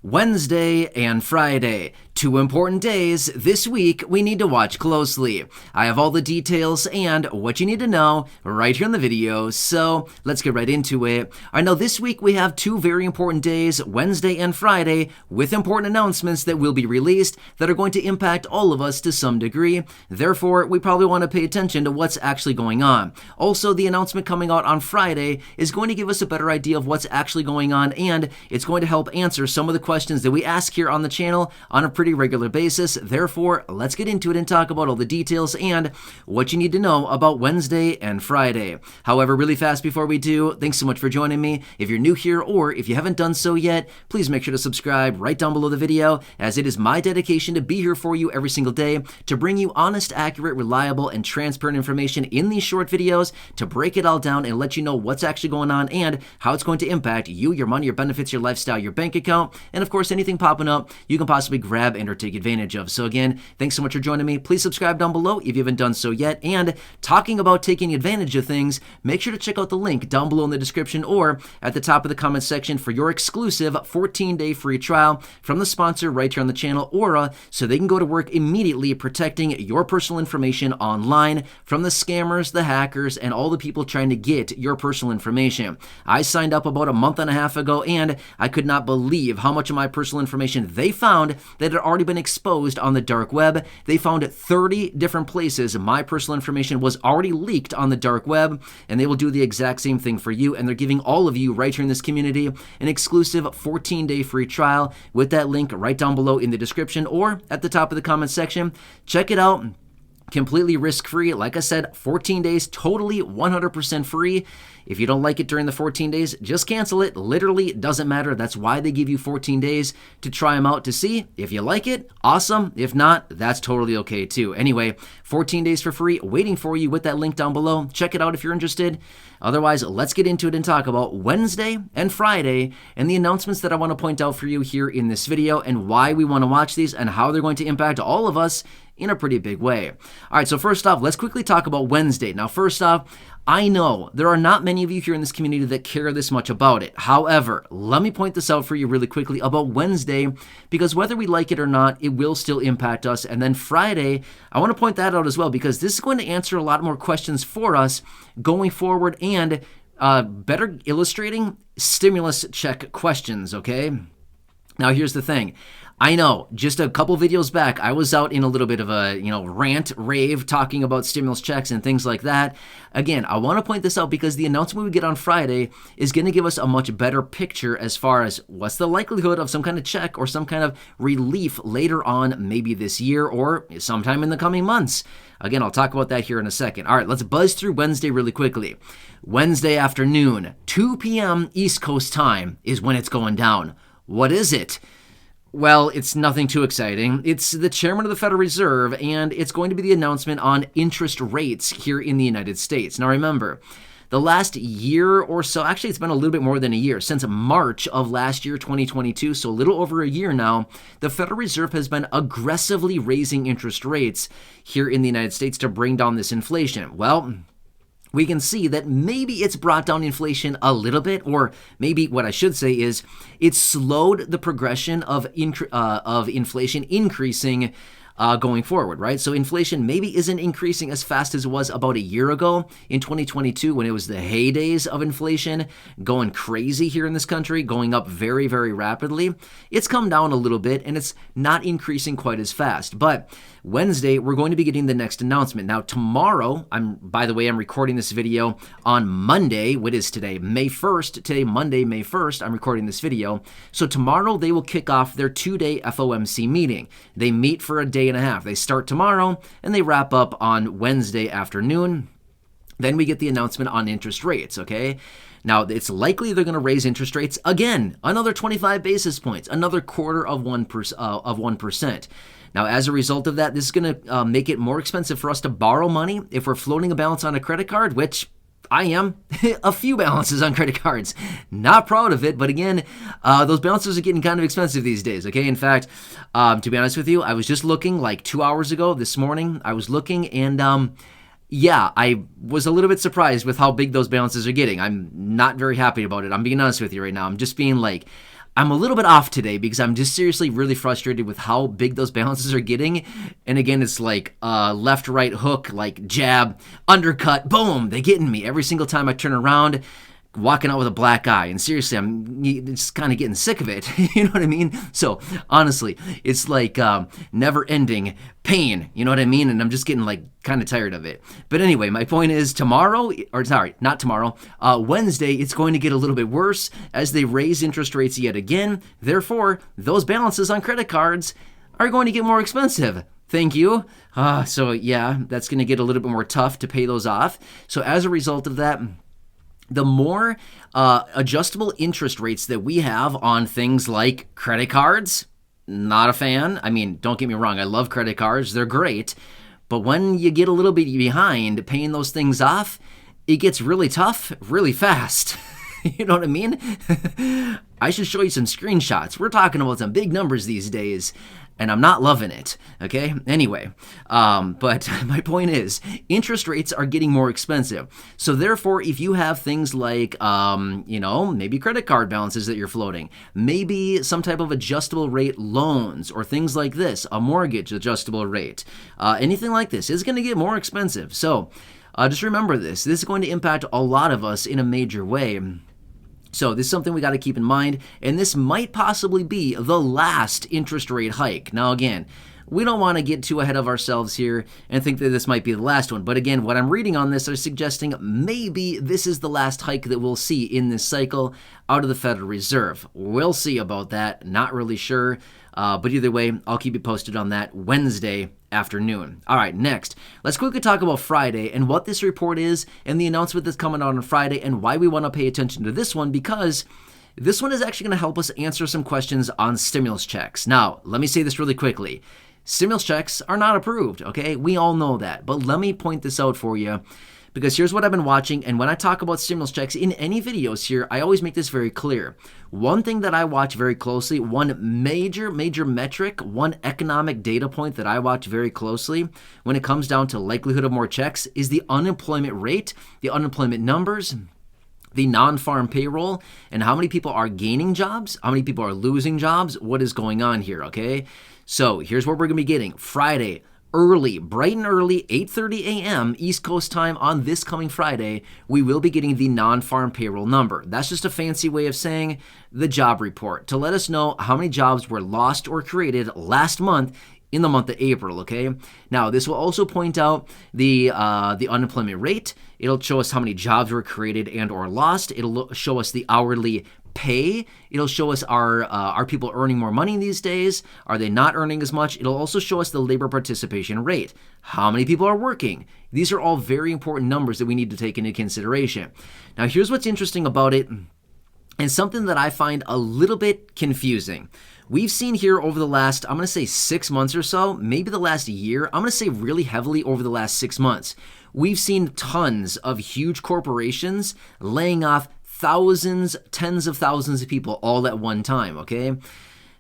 Wednesday and Friday. Two important days this week we need to watch closely. I have all the details and what you need to know right here in the video, so let's get right into it. I know this week we have two very important days, Wednesday and Friday, with important announcements that will be released that are going to impact all of us to some degree. Therefore, we probably want to pay attention to what's actually going on. Also, the announcement coming out on Friday is going to give us a better idea of what's actually going on, and it's going to help answer some of the questions that we ask here on the channel on a pretty regular basis. Therefore, let's get into it and talk about all the details and what you need to know about Wednesday and Friday. However, really fast before we do, thanks so much for joining me. If you're new here or if you haven't done so yet, please make sure to subscribe right down below the video, as it is my dedication to be here for you every single day to bring you honest, accurate, reliable, and transparent information in these short videos to break it all down and let you know what's actually going on and how it's going to impact you, your money, your benefits, your lifestyle, your bank account, and of course anything popping up you can possibly grab and or take advantage of. So again, thanks so much for joining me. Please subscribe down below if you haven't done so yet. And talking about taking advantage of things, make sure to check out the link down below in the description or at the top of the comment section for your exclusive 14-day free trial from the sponsor right here on the channel, Aura, so they can go to work immediately protecting your personal information online from the scammers, the hackers, and all the people trying to get your personal information. I signed up about a month and a half ago, and I could not believe how much of my personal information they found that had already been exposed on the dark web. They found 30 different places my personal information was already leaked on the dark web, and they will do the exact same thing for you, and they're giving all of you right here in this community an exclusive 14-day free trial with that link right down below in the description or at the top of the comment section. Check it out. Completely risk-free. Like I said, 14 days, totally 100% free. If you don't like it during the 14 days, just cancel it. Literally, it doesn't matter. That's why they give you 14 days to try them out to see. If you like it, awesome. If not, that's totally okay too. Anyway, 14 days for free waiting for you with that link down below. Check it out if you're interested. Otherwise, let's get into it and talk about Wednesday and Friday and the announcements that I want to point out for you here in this video and why we want to watch these and how they're going to impact all of us in a pretty big way. All right, so first off, let's quickly talk about Wednesday. Now, first off, I know there are not many of you here in this community that care this much about it. However, let me point this out for you really quickly about Wednesday, because whether we like it or not, it will still impact us. And then Friday, I want to point that out as well, because this is going to answer a lot more questions for us going forward and better illustrating stimulus check questions, okay? Now, here's the thing. I know, just a couple videos back, I was out in a little bit of a, rant, rave, talking about stimulus checks and things like that. Again, I want to point this out because the announcement we get on Friday is going to give us a much better picture as far as what's the likelihood of some kind of check or some kind of relief later on, maybe this year or sometime in the coming months. Again, I'll talk about that here in a second. All right, let's buzz through Wednesday really quickly. Wednesday afternoon, 2 p.m. East Coast time is when it's going down. What is it? Well, it's nothing too exciting. It's the chairman of the Federal Reserve, and it's going to be the announcement on interest rates here in the United States. Now remember, the last year or so, actually it's been a little bit more than a year, since March of last year, 2022, so a little over a year now, the Federal Reserve has been aggressively raising interest rates here in the United States to bring down this inflation. Well, we can see that maybe it's brought down inflation a little bit, or maybe what I should say is it slowed the progression of inflation increasing going forward, right? So inflation maybe isn't increasing as fast as it was about a year ago in 2022 when it was the heydays of inflation going crazy here in this country, going up very, very rapidly. It's come down a little bit and it's not increasing quite as fast. But Wednesday, we're going to be getting the next announcement. Now, tomorrow, by the way, I'm recording this video on Monday. What is today? May 1st. Today, Monday, May 1st, I'm recording this video. So tomorrow, they will kick off their 2-day FOMC meeting. They meet for a day and a half. They start tomorrow, and they wrap up on Wednesday afternoon. Then we get the announcement on interest rates, okay? Now, it's likely they're going to raise interest rates again, another 25 basis points, another quarter of 1%. Now, as a result of that, this is going to make it more expensive for us to borrow money if we're floating a balance on a credit card, which I am. A few balances on credit cards. Not proud of it, but again, those balances are getting kind of expensive these days, okay? In fact, to be honest with you, I was just looking like 2 hours ago this morning. I was looking and yeah, I was a little bit surprised with how big those balances are getting. I'm not very happy about it. I'm being honest with you right now. I'm just being like, I'm a little bit off today because I'm just seriously really frustrated with how big those balances are getting. And again, it's like left, right hook, like jab, undercut, boom, they getting me every single time I turn around, walking out with a black eye. And seriously, I'm just kind of getting sick of it. You know what I mean? So honestly, it's like never ending pain. You know what I mean? And I'm just getting like kind of tired of it. But anyway, my point is not tomorrow, Wednesday, it's going to get a little bit worse as they raise interest rates yet again. Therefore, those balances on credit cards are going to get more expensive. Thank you. So yeah, that's going to get a little bit more tough to pay those off. So as a result of that, the more adjustable interest rates that we have on things like credit cards, not a fan. I mean, don't get me wrong, I love credit cards, they're great. But when you get a little bit behind paying those things off, it gets really tough really fast. You know what I mean? I should show you some screenshots. We're talking about some big numbers these days, and I'm not loving it, okay? Anyway, but my point is, interest rates are getting more expensive. So therefore, if you have things like, maybe credit card balances that you're floating, maybe some type of adjustable rate loans or things like this, a mortgage adjustable rate, anything like this is going to get more expensive. So just remember this. This is going to impact a lot of us in a major way. So this is something we got to keep in mind, and this might possibly be the last interest rate hike. Now again, we don't want to get too ahead of ourselves here and think that this might be the last one. But again, what I'm reading on this are suggesting maybe this is the last hike that we'll see in this cycle out of the Federal Reserve. We'll see about that. Not really sure. But either way, I'll keep you posted on that Wednesday afternoon. All right, next, let's quickly talk about Friday and what this report is and the announcement that's coming out on Friday and why we want to pay attention to this one, because this one is actually going to help us answer some questions on stimulus checks. Now, let me say this really quickly. Stimulus checks are not approved, okay? We all know that, but let me point this out for you, because here's what I've been watching, and when I talk about stimulus checks in any videos here, I always make this very clear. One thing that I watch very closely, one major metric, one economic data point that I watch very closely when it comes down to likelihood of more checks is the unemployment rate, the unemployment numbers, the non-farm payroll, and how many people are gaining jobs, how many people are losing jobs, what is going on here, okay? So here's what we're going to be getting. Friday, early, bright and early, 8:30 a.m. East Coast time on this coming Friday, we will be getting the non-farm payroll number. That's just a fancy way of saying the job report to let us know how many jobs were lost or created last month in the month of April, okay? Now, this will also point out the unemployment rate. It'll show us how many jobs were created and or lost. It'll show us the hourly pay. It'll show us are people earning more money these days? Are they not earning as much? It'll also show us the labor participation rate. How many people are working? These are all very important numbers that we need to take into consideration. Now, here's what's interesting about it, and something that I find a little bit confusing. We've seen here over the last, I'm going to say 6 months or so, maybe the last year, I'm going to say really heavily over the last 6 months, we've seen tons of huge corporations laying off thousands, tens of thousands of people all at one time, okay?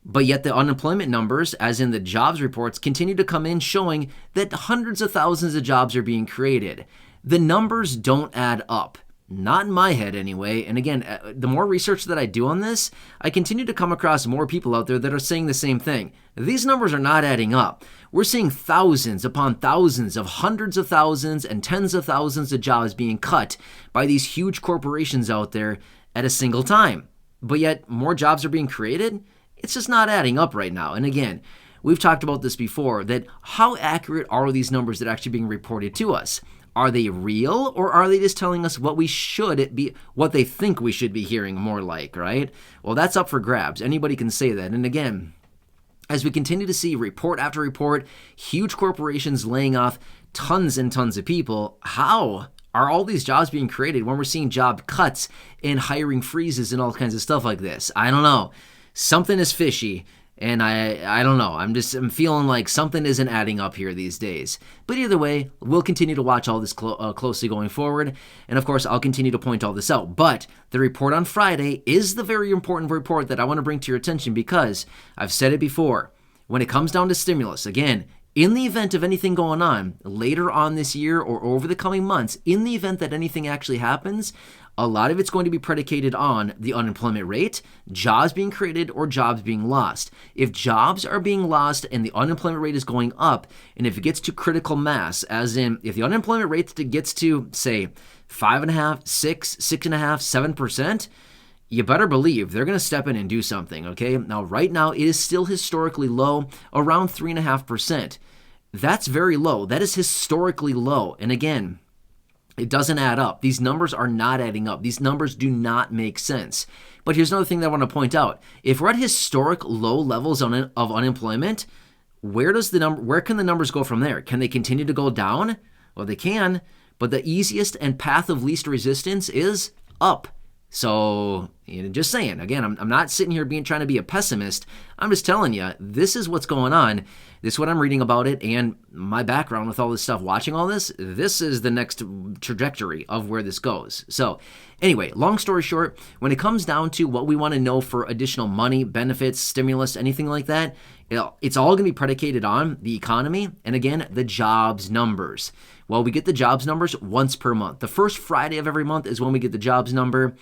But yet the unemployment numbers, as in the jobs reports, continue to come in showing that hundreds of thousands of jobs are being created. The numbers don't add up. Not in my head anyway. And again, the more research that I do on this, I continue to come across more people out there that are saying the same thing. These numbers are not adding up. We're seeing thousands upon thousands of hundreds of thousands and tens of thousands of jobs being cut by these huge corporations out there at a single time. But yet more jobs are being created? It's just not adding up right now. And again, we've talked about this before, that how accurate are these numbers that are actually being reported to us? Are they real, or are they just telling us what we should be, what they think we should be hearing more like, right? Well, that's up for grabs. Anybody can say that. And again, as we continue to see report after report, huge corporations laying off tons and tons of people, how are all these jobs being created when we're seeing job cuts and hiring freezes and all kinds of stuff like this? I don't know. Something is fishy. And I don't know. I'm feeling like something isn't adding up here these days. But either way, we'll continue to watch all this closely going forward. And of course, I'll continue to point all this out. But the report on Friday is the very important report that I want to bring to your attention, because I've said it before. When it comes down to stimulus, again, in the event of anything going on later on this year or over the coming months, in the event that anything actually happens, a lot of it's going to be predicated on the unemployment rate, jobs being created, or jobs being lost. If jobs are being lost and the unemployment rate is going up, and if it gets to critical mass, as in if the unemployment rate gets to, say, 5.5%, 6%, 6.5%, 7%, you better believe they're going to step in and do something, okay? Now, right now, it is still historically low, around 3.5%. That's very low. That is historically low. And again, it doesn't add up. These numbers are not adding up. These numbers do not make sense. But here's another thing that I want to point out. If we're at historic low levels of unemployment, where can the numbers go from there? Can they continue to go down? Well, they can, but the easiest and path of least resistance is up. So, just saying, again, I'm not sitting here trying to be a pessimist. I'm just telling you, this is what's going on. This is what I'm reading about it, and my background with all this stuff, watching all this is the next trajectory of where this goes. So, anyway, long story short, when it comes down to what we want to know for additional money, benefits, stimulus, anything like that, it's all going to be predicated on the economy, and again, the jobs numbers. Well, we get the jobs numbers once per month. The first Friday of every month is when we get the jobs number,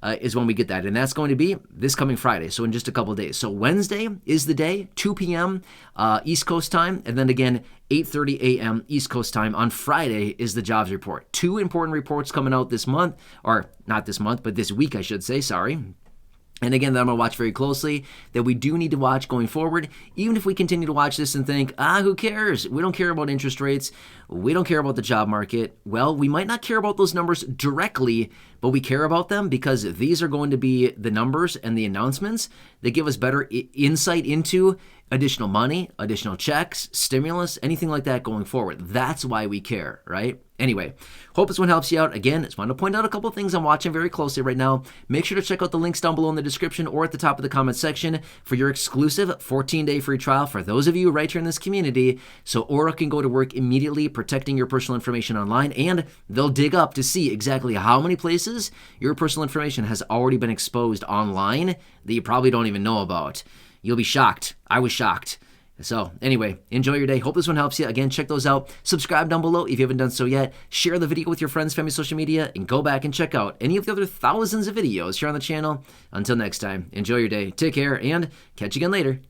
is when we get that. And that's going to be this coming Friday, so in just a couple of days. So Wednesday is the day, 2 p.m. East Coast time, and then again, 8:30 a.m. East Coast time on Friday is the jobs report. Two important reports coming out this month, or not this month, but this week, I should say, sorry. And again, that I'm going to watch very closely, that we do need to watch going forward, even if we continue to watch this and think, who cares? We don't care about interest rates. We don't care about the job market. Well, we might not care about those numbers directly, but we care about them because these are going to be the numbers and the announcements that give us better insight into additional money, additional checks, stimulus, anything like that going forward. That's why we care, right? Anyway, hope this one helps you out. Again, just wanted to point out a couple things I'm watching very closely right now. Make sure to check out the links down below in the description or at the top of the comment section for your exclusive 14-day free trial for those of you right here in this community, so Aura can go to work immediately protecting your personal information online, and they'll dig up to see exactly how many places your personal information has already been exposed online that you probably don't even know about. You'll be shocked. I was shocked. So anyway, enjoy your day. Hope this one helps you. Again, check those out. Subscribe down below if you haven't done so yet. Share the video with your friends, family, social media, and go back and check out any of the other thousands of videos here on the channel. Until next time, enjoy your day. Take care and catch you again later.